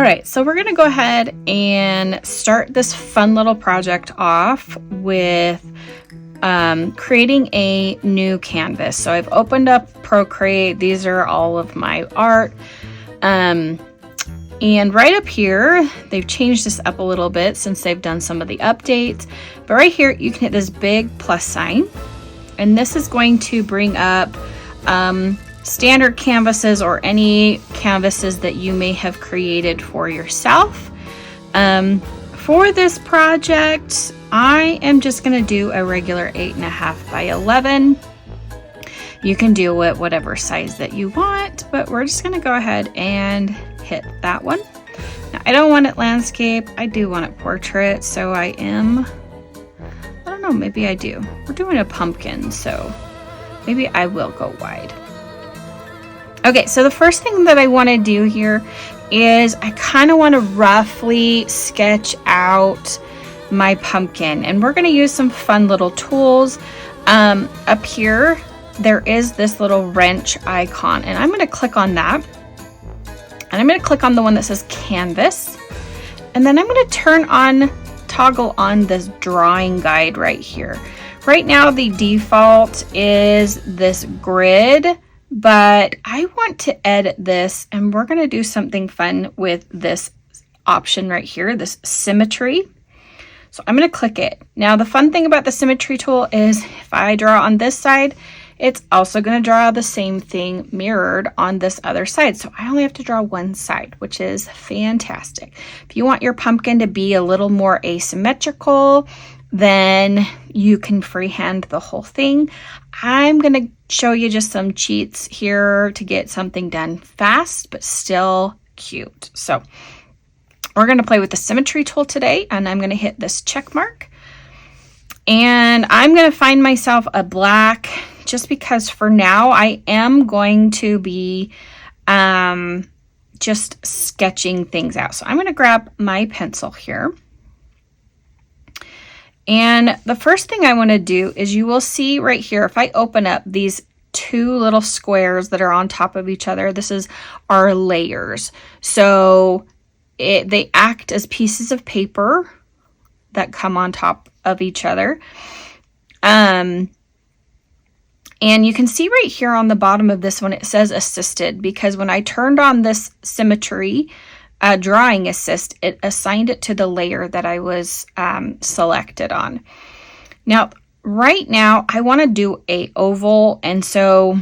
All right, so we're gonna go ahead and start this fun little project off with creating a new canvas. So I've opened up Procreate. These are all of my art. And right up here, they've changed this up a little bit since they've done some of the updates. But right here, you can hit this big plus sign. And this is going to bring up standard canvases or any canvases that you may have created for yourself. For this project, I am just going to do a regular 8.5 by 11. You can do it whatever size that you want, but we're just going to go ahead and hit that one. Now, I don't want it landscape. I do want it portrait, so I don't know, maybe I do. We're doing a pumpkin, so maybe I will go wide. Okay, so the first thing that I want to do here is I kind of want to roughly sketch out my pumpkin, and we're going to use some fun little tools. Up here, there is this little wrench icon, and I'm going to click on that, and I'm going to click on the one that says canvas, and then I'm going to toggle on this drawing guide right here. Right now, the default is this grid, but I want to edit this, and we're going to do something fun with this option right here, this symmetry. So I'm going to click it. Now, the fun thing about the symmetry tool is if I draw on this side, it's also going to draw the same thing mirrored on this other side. So I only have to draw one side, which is fantastic. If you want your pumpkin to be a little more asymmetrical, then you can freehand the whole thing. I'm going to show you just some cheats here to get something done fast, but still cute. So we're going to play with the symmetry tool today, and I'm going to hit this check mark. And I'm going to find myself a black, just because for now I am going to be just sketching things out. So I'm going to grab my pencil here. And the first thing I want to do is you will see right here, if I open up these two little squares that are on top of each other, this is our layers. So they act as pieces of paper that come on top of each other. And you can see right here on the bottom of this one, it says assisted, because when I turned on this symmetry drawing assist, it assigned it to the layer that I was selected on. Now, right now, I want to do a oval, and so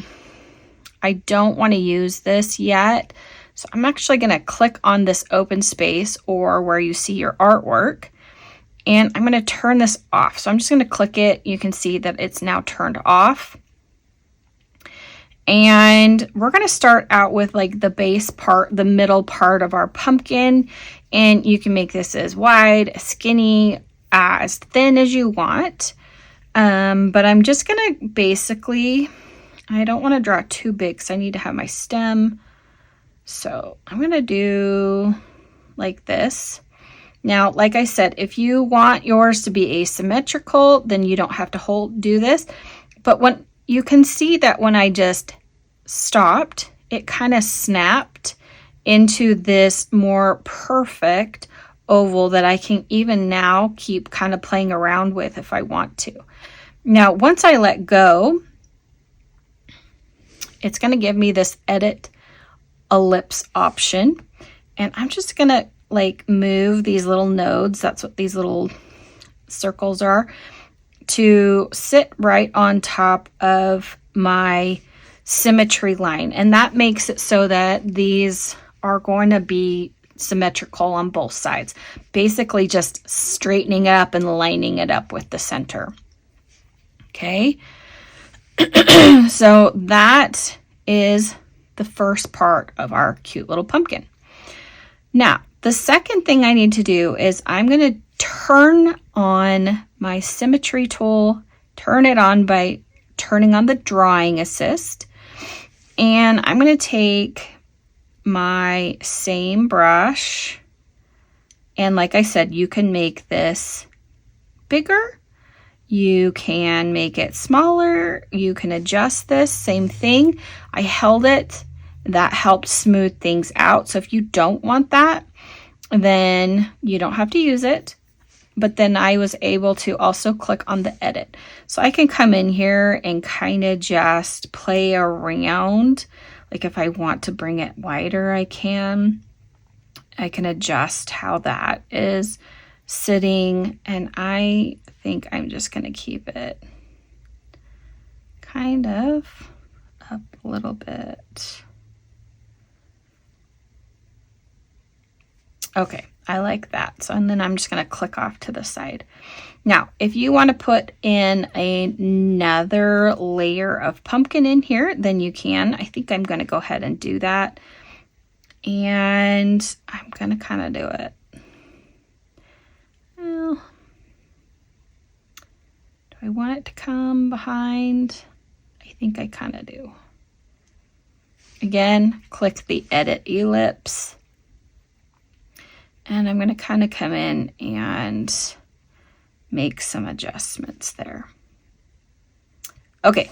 I don't want to use this yet. So I'm actually going to click on this open space or where you see your artwork, and I'm going to turn this off. So I'm just going to click it. You can see that it's now turned off. And we're going to start out with like the base part, the middle part of our pumpkin. And you can make this as wide, as skinny, as thin as you want. But I'm just going to basically, I don't want to draw too big because I need to have my stem. So I'm going to do like this. Now, like I said, if you want yours to be asymmetrical, then you don't have to do this. But when you can see that when I just stopped, it kind of snapped into this more perfect oval that I can even now keep kind of playing around with if I want to. Now, once I let go, it's going to give me this edit ellipse option. And I'm just going to like move these little nodes, that's what these little circles are, to sit right on top of my symmetry line. And that makes it so that these are going to be symmetrical on both sides. Basically just straightening up and lining it up with the center. Okay. So that is the first part of our cute little pumpkin. Now, the second thing I need to do is I'm going to turn on my symmetry tool, turn it on by turning on the drawing assist. And I'm going to take my same brush. And like I said, you can make this bigger. You can make it smaller. You can adjust this, same thing. I held it. That helped smooth things out. So if you don't want that, then you don't have to use it. But then I was able to also click on the edit. So I can come in here and kind of just play around. Like if I want to bring it wider, I can adjust how that is sitting. And I think I'm just going to keep it kind of up a little bit. Okay, I like that. So, and then I'm just going to click off to the side. Now, if you want to put in another layer of pumpkin in here, then you can. I think I'm going to go ahead and do that. And I'm going to kind of do it. Well, do I want it to come behind? I think I kind of do. Again, click the edit ellipse. And I'm going to kind of come in and make some adjustments there. Okay.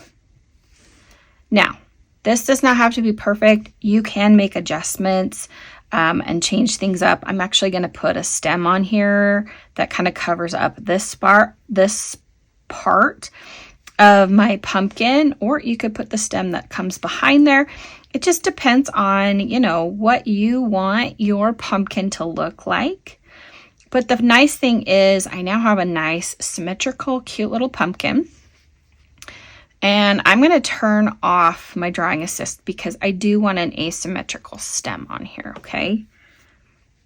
Now, this does not have to be perfect. You can make adjustments and change things up. I'm actually going to put a stem on here that kind of covers up this part of my pumpkin, or you could put the stem that comes behind there. It just depends on, you know, what you want your pumpkin to look like. But the nice thing is I now have a nice symmetrical, cute little pumpkin. And I'm going to turn off my drawing assist because I do want an asymmetrical stem on here, okay?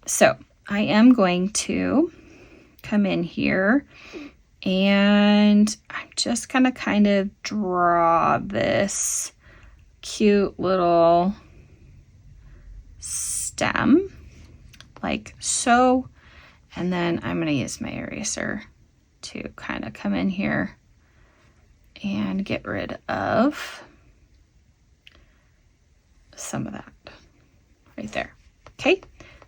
So I am going to come in here and I'm just going to kind of draw this cute little stem like so. And then I'm going to use my eraser to kind of come in here and get rid of some of that right there. Okay,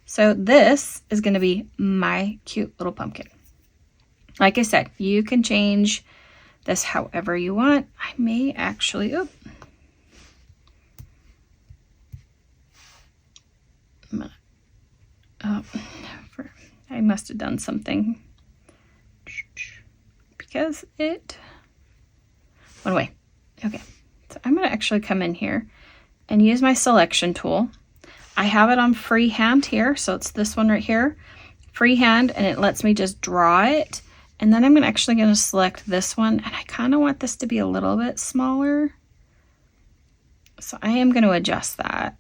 so this is going to be my cute little pumpkin. Like I said, you can change this however you want. I may actually, I must have done something because it went away. Okay, so I'm going to actually come in here and use my selection tool. I have it on freehand here, so it's this one right here, freehand, and it lets me just draw it. And then I'm actually going to select this one, and I kind of want this to be a little bit smaller. So I am going to adjust that.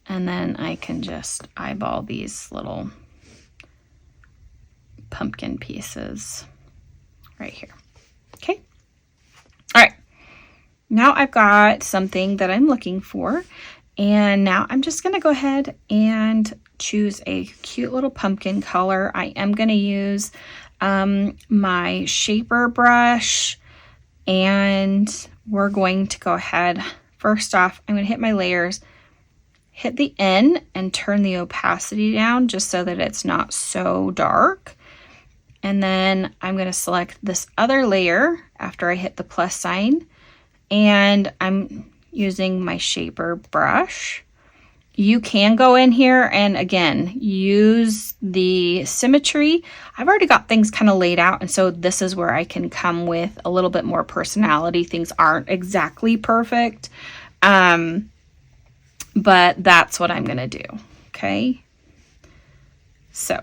And then I can just eyeball these little pumpkin pieces right here. Okay. All right. Now I've got something that I'm looking for. And now I'm just going to go ahead and choose a cute little pumpkin color. I am going to use my shaper brush. And we're going to go ahead. First off, I'm going to hit my layers, hit the N and turn the opacity down just so that it's not so dark. And then I'm going to select this other layer after I hit the plus sign. And I'm using my shaper brush. You can go in here and again, use the symmetry. I've already got things kind of laid out. And so this is where I can come with a little bit more personality. Things aren't exactly perfect. But that's what I'm going to do. Okay. So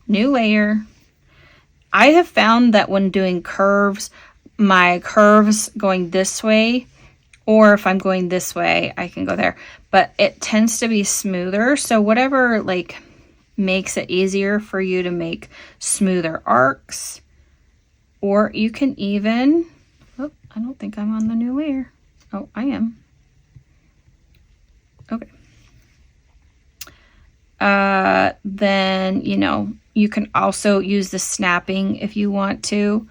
new layer. I have found that when doing curves, my curves going this way, or if I'm going this way, I can go there, but it tends to be smoother. So whatever like makes it easier for you to make smoother arcs, or you can even, oh, I don't think I'm on the new layer. Oh, I am. Okay. Then, you know, you can also use the snapping if you want to.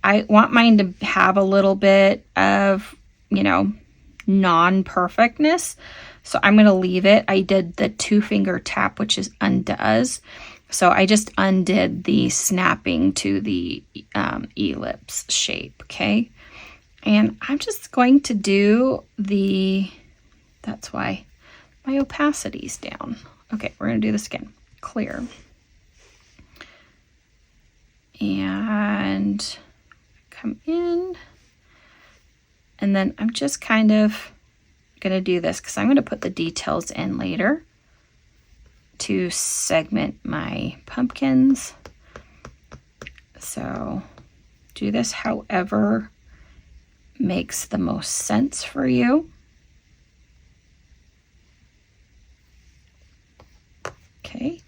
I want mine to have a little bit of, you know, non-perfectness. So I'm going to leave it. I did the 2-finger tap, which is undoes. So I just undid the snapping to the ellipse shape. Okay. And I'm just going to do the, that's why my opacity's down. Okay, we're going to do this again. Clear. And come in. And then I'm just kind of going to do this because I'm going to put the details in later to segment my pumpkins. So do this however makes the most sense for you. Okay.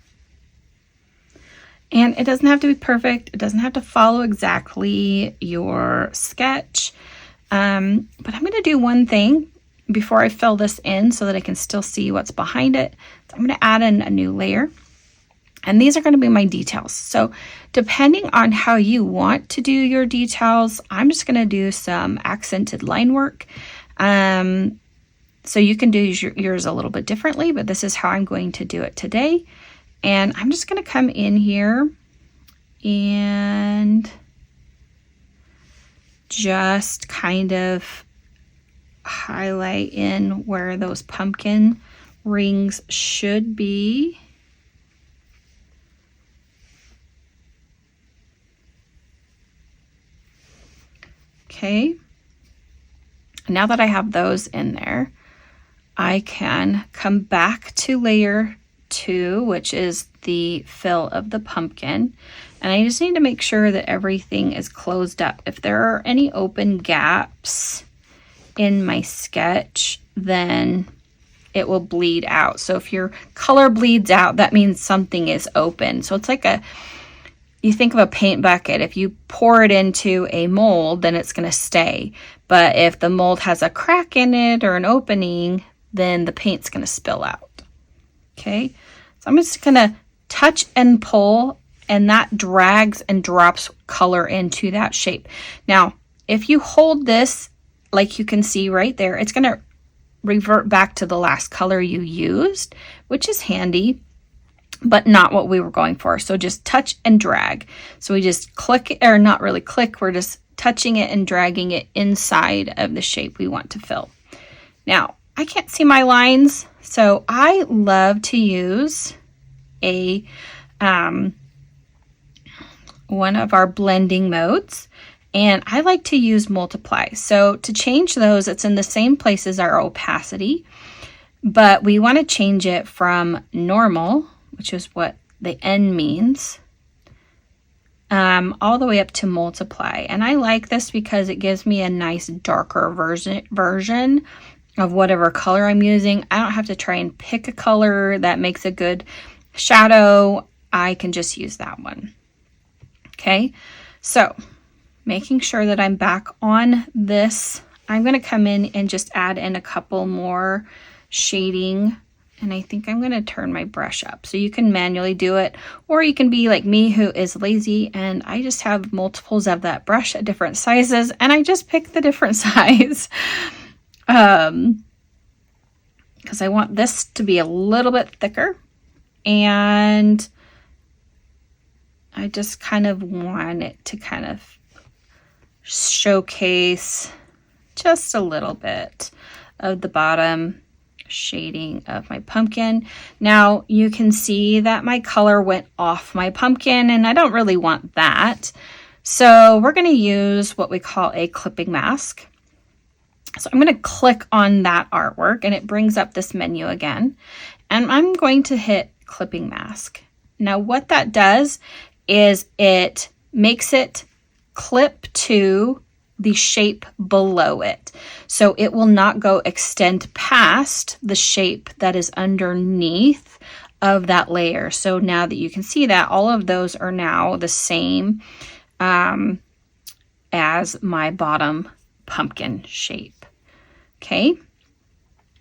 And it doesn't have to be perfect. It doesn't have to follow exactly your sketch. But I'm going to do one thing before I fill this in so that I can still see what's behind it. So I'm going to add in a new layer. And these are going to be my details. So depending on how you want to do your details, I'm just going to do some accented line work. So you can do yours a little bit differently, but this is how I'm going to do it today. And I'm just going to come in here and just kind of highlight in where those pumpkin rings should be. Okay. Now that I have those in there, I can come back to layer 2, which is the fill of the pumpkin. And I just need to make sure that everything is closed up. If there are any open gaps in my sketch, then it will bleed out. So if your color bleeds out, that means something is open. So it's like you think of a paint bucket. If you pour it into a mold, then it's going to stay. But if the mold has a crack in it or an opening, then the paint's going to spill out. Okay, so I'm just going to touch and pull, and that drags and drops color into that shape. Now, if you hold this, like you can see right there, it's going to revert back to the last color you used, which is handy, but not what we were going for. So just touch and drag. So we just click, or not really click, we're just touching it and dragging it inside of the shape we want to fill. Now, I can't see my lines, so I love to use a one of our blending modes, and I like to use multiply. So to change those, it's in the same place as our opacity, but we want to change it from normal, which is what the N means, all the way up to multiply. And I like this because it gives me a nice darker version of whatever color I'm using. I don't have to try and pick a color that makes a good shadow. I can just use that one. Okay, so making sure that I'm back on this, I'm going to come in and just add in a couple more shading. And I think I'm going to turn my brush up. So you can manually do it, or you can be like me who is lazy and I just have multiples of that brush at different sizes, and I just pick the different size. Because I want this to be a little bit thicker, and I just kind of want it to kind of showcase just a little bit of the bottom shading of my pumpkin. Now you can see that my color went off my pumpkin, and I don't really want that. So we're going to use what we call a clipping mask. So I'm going to click on that artwork, and it brings up this menu again, and I'm going to hit clipping mask. Now what that does is it makes it clip to the shape below it. So it will not go extend past the shape that is underneath of that layer. So now that you can see that, all of those are now the same as my bottom pumpkin shape. Okay,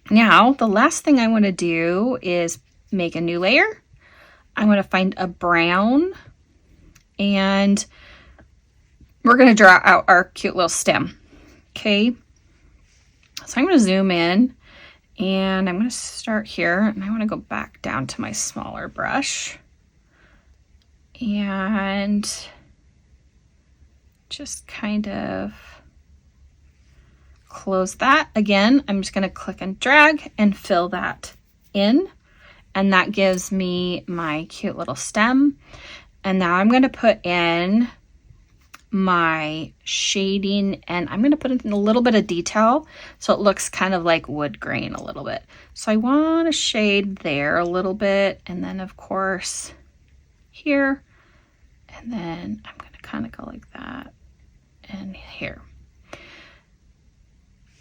now the last thing I want to do is make a new layer. I want to find a brown, and we're going to draw out our cute little stem. Okay, so I'm going to zoom in, and I'm going to start here, and I want to go back down to my smaller brush and just kind of close that. Again, I'm just going to click and drag and fill that in. and that gives me my cute little stem. And now I'm going to put in my shading, and I'm going to put in a little bit of detail so it looks kind of like wood grain a little bit. So I want to shade there a little bit, and then of course here, and then I'm going to kind of go like that and here.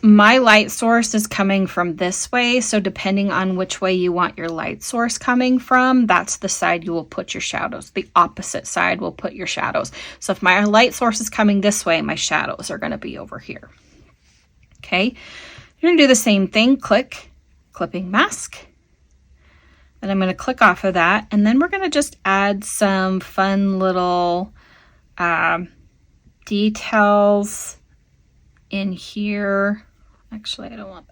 My light source is coming from this way, so depending on which way you want your light source coming from, that's the side you will put your shadows. The opposite side will put your shadows. So if my light source is coming this way, my shadows are going to be over here. Okay, you're going to do the same thing. Click, clipping mask. Then I'm going to click off of that, and then we're going to just add some fun little details in here. Actually, I don't want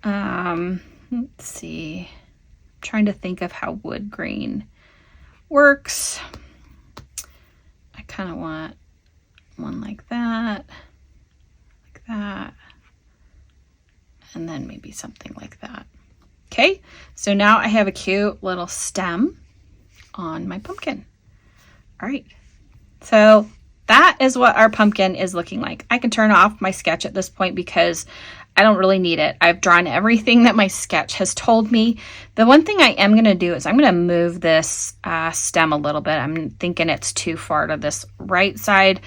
that. Let's see. I'm trying to think of how wood grain works. I kind of want one like that, and then maybe something like that. Okay, so now I have a cute little stem on my pumpkin. All right, so that is what our pumpkin is looking like. I can turn off my sketch at this point because I don't really need it. I've drawn everything that my sketch has told me. The one thing I am going to do is I'm going to move this stem a little bit. I'm thinking it's too far to this right side.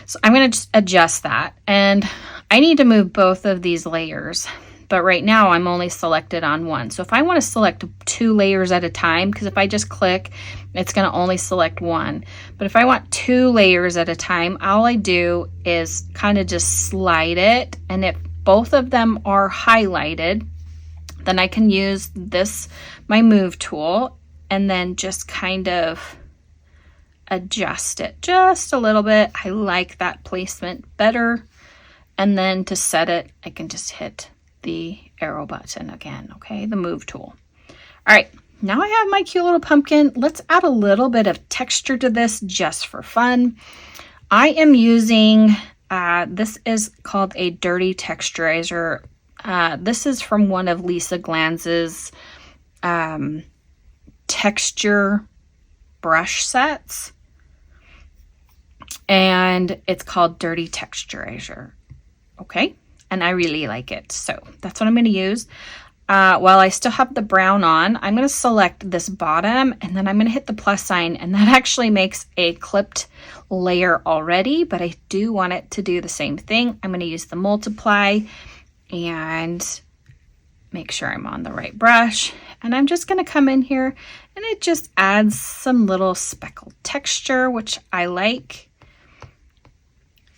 So I'm going to just adjust that. And I need to move both of these layers. But right now I'm only selected on one. So if I want to select 2 layers at a time, because if I just click, it's going to only select one. But if I want 2 layers at a time, all I do is kind of just slide it. And if both of them are highlighted, then I can use this, my move tool, and then just kind of adjust it just a little bit. I like that placement better. And then to set it, I can just hit the arrow button again, okay, the move tool. All right, now I have my cute little pumpkin. Let's add a little bit of texture to this just for fun. I am using, this is called a dirty texturizer. This is from one of Lisa Glanz's texture brush sets, and it's called Dirty Texturizer, okay? And I really like it. So that's what I'm going to use. While I still have the brown on, I'm going to select this bottom, and then I'm going to hit the plus sign, and that actually makes a clipped layer already, but I do want it to do the same thing. I'm going to use the multiply and make sure I'm on the right brush. And I'm just going to come in here, and it just adds some little speckled texture, which I like.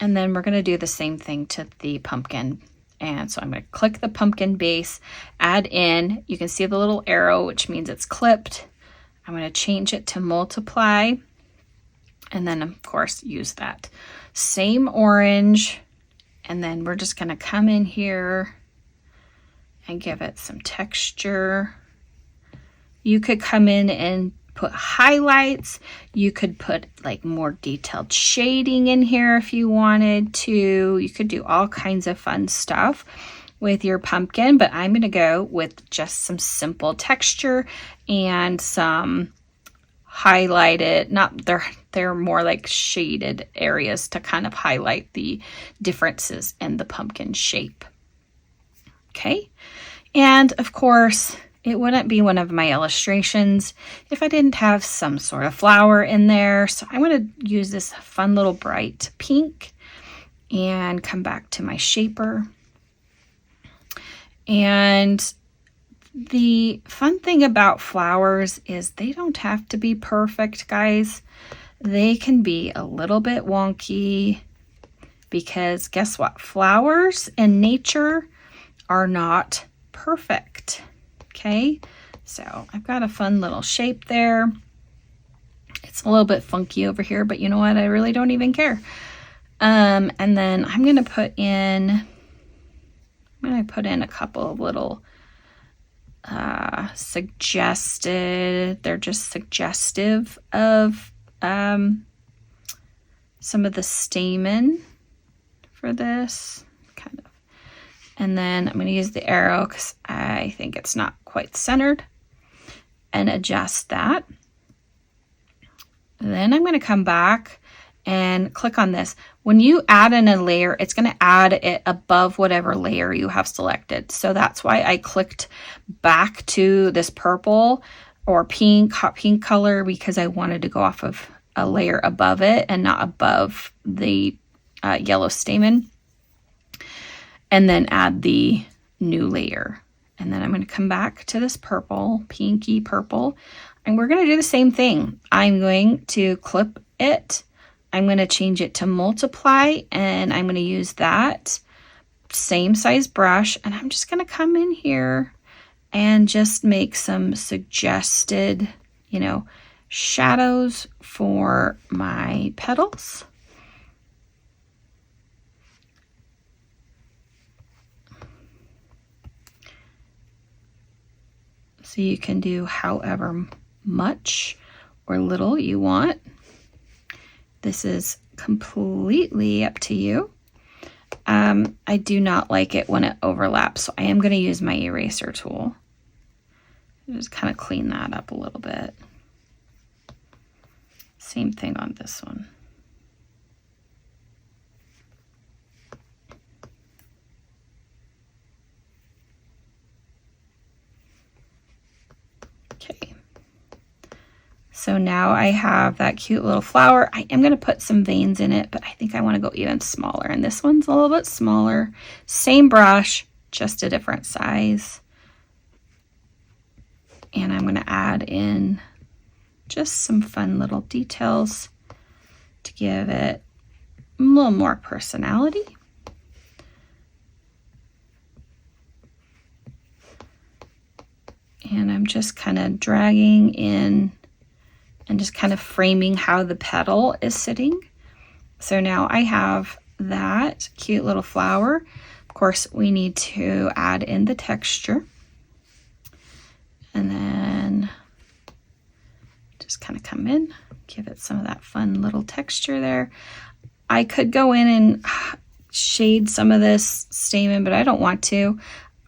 And then we're going to do the same thing to the pumpkin. And so I'm going to click the pumpkin base, add in. You can see the little arrow, which means it's clipped. I'm going to change it to multiply. And then, of course, use that same orange. And then we're just going to come in here and give it some texture. You could come in and put highlights. You could put like more detailed shading in here if you wanted to. You could do all kinds of fun stuff with your pumpkin, but I'm going to go with just some simple texture and some highlighted, they're more like shaded areas to kind of highlight the differences in the pumpkin shape. Okay, and of course, it wouldn't be one of my illustrations if I didn't have some sort of flower in there. So I'm going to use this fun little bright pink and come back to my shaper. And the fun thing about flowers is they don't have to be perfect, guys. They can be a little bit wonky because guess what? Flowers in nature are not perfect. Okay, so I've got a fun little shape there. It's a little bit funky over here, but you know what? I really don't even care. And then I'm going to put in a couple of little suggested, they're just suggestive of some of the stamen for this kind of. And then I'm going to use the arrow because I think it's not quite centered, and adjust that. And then I'm going to come back and click on this. When you add in a layer, it's going to add it above whatever layer you have selected. So that's why I clicked back to this purple or pink, hot pink color, because I wanted to go off of a layer above it and not above the yellow stamen. And then add the new layer. And then I'm going to come back to this purple, pinky purple, and we're going to do the same thing. I'm going to clip it. I'm going to change it to multiply, and I'm going to use that same size brush, and I'm just going to come in here and just make some suggested, you know, shadows for my petals. So you can do however much or little you want. This is completely up to you. I do not like it when it overlaps, so I am going to use my eraser tool. Just kind of clean that up a little bit. Same thing on this one. Okay. So now I have that cute little flower. I am going to put some veins in it, but I think I want to go even smaller. And this one's a little bit smaller. Same brush, just a different size. And I'm going to add in just some fun little details to give it a little more personality. And I'm just kind of dragging in and just kind of framing how the petal is sitting. So now I have that cute little flower. Of course, we need to add in the texture. And then just kind of come in, give it some of that fun little texture there. I could go in and shade some of this stamen, but I don't want to.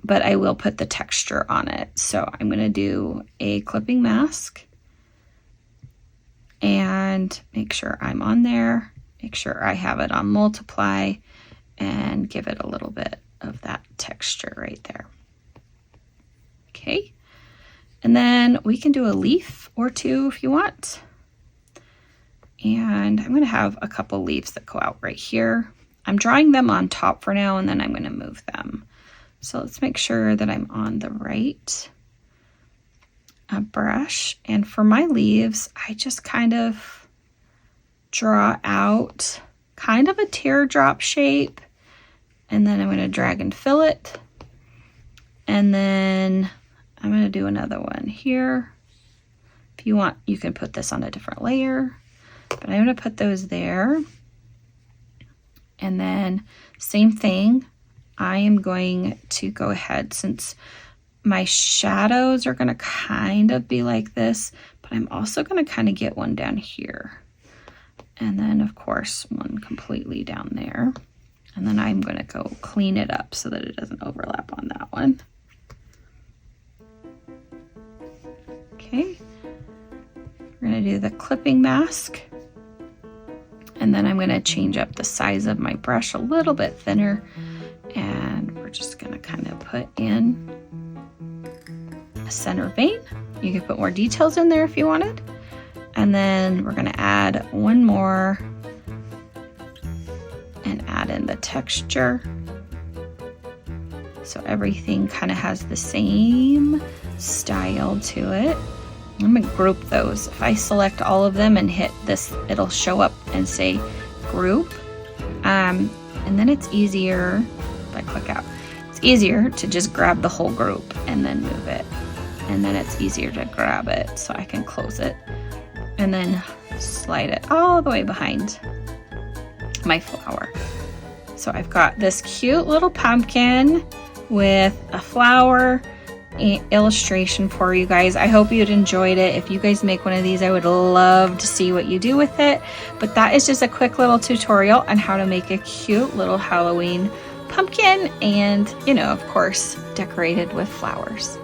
But I will put the texture on it. So I'm going to do a clipping mask and make sure I'm on there, make sure I have it on multiply, and give it a little bit of that texture right there. Okay, and then we can do a leaf or two if you want. And I'm going to have a couple leaves that go out right here. I'm drawing them on top for now, and then I'm going to move them. So let's make sure that I'm on the right brush. And for my leaves, I just kind of draw out kind of a teardrop shape. And then I'm going to drag and fill it. And then I'm going to do another one here. If you want, you can put this on a different layer. But I'm going to put those there. And then same thing. I am going to go ahead, since my shadows are going to kind of be like this, but I'm also going to kind of get one down here. And then, of course, one completely down there. And then I'm going to go clean it up so that it doesn't overlap on that one. Okay. We're going to do the clipping mask. And then I'm going to change up the size of my brush a little bit thinner. And we're just going to kind of put in a center vein. You could put more details in there if you wanted. And then we're going to add one more and add in the texture. So everything kind of has the same style to it. I'm going to group those. If I select all of them and hit this, it'll show up and say group. And then it's easier, if I click out, it's easier to just grab the whole group and then move it. And then it's easier to grab it, so I can close it and then slide it all the way behind my flower. So I've got this cute little pumpkin with a flower illustration for you guys. I hope you'd enjoyed it. If you guys make one of these, I would love to see what you do with it. But that is just a quick little tutorial on how to make a cute little Halloween pumpkin and, you know, of course, decorated with flowers.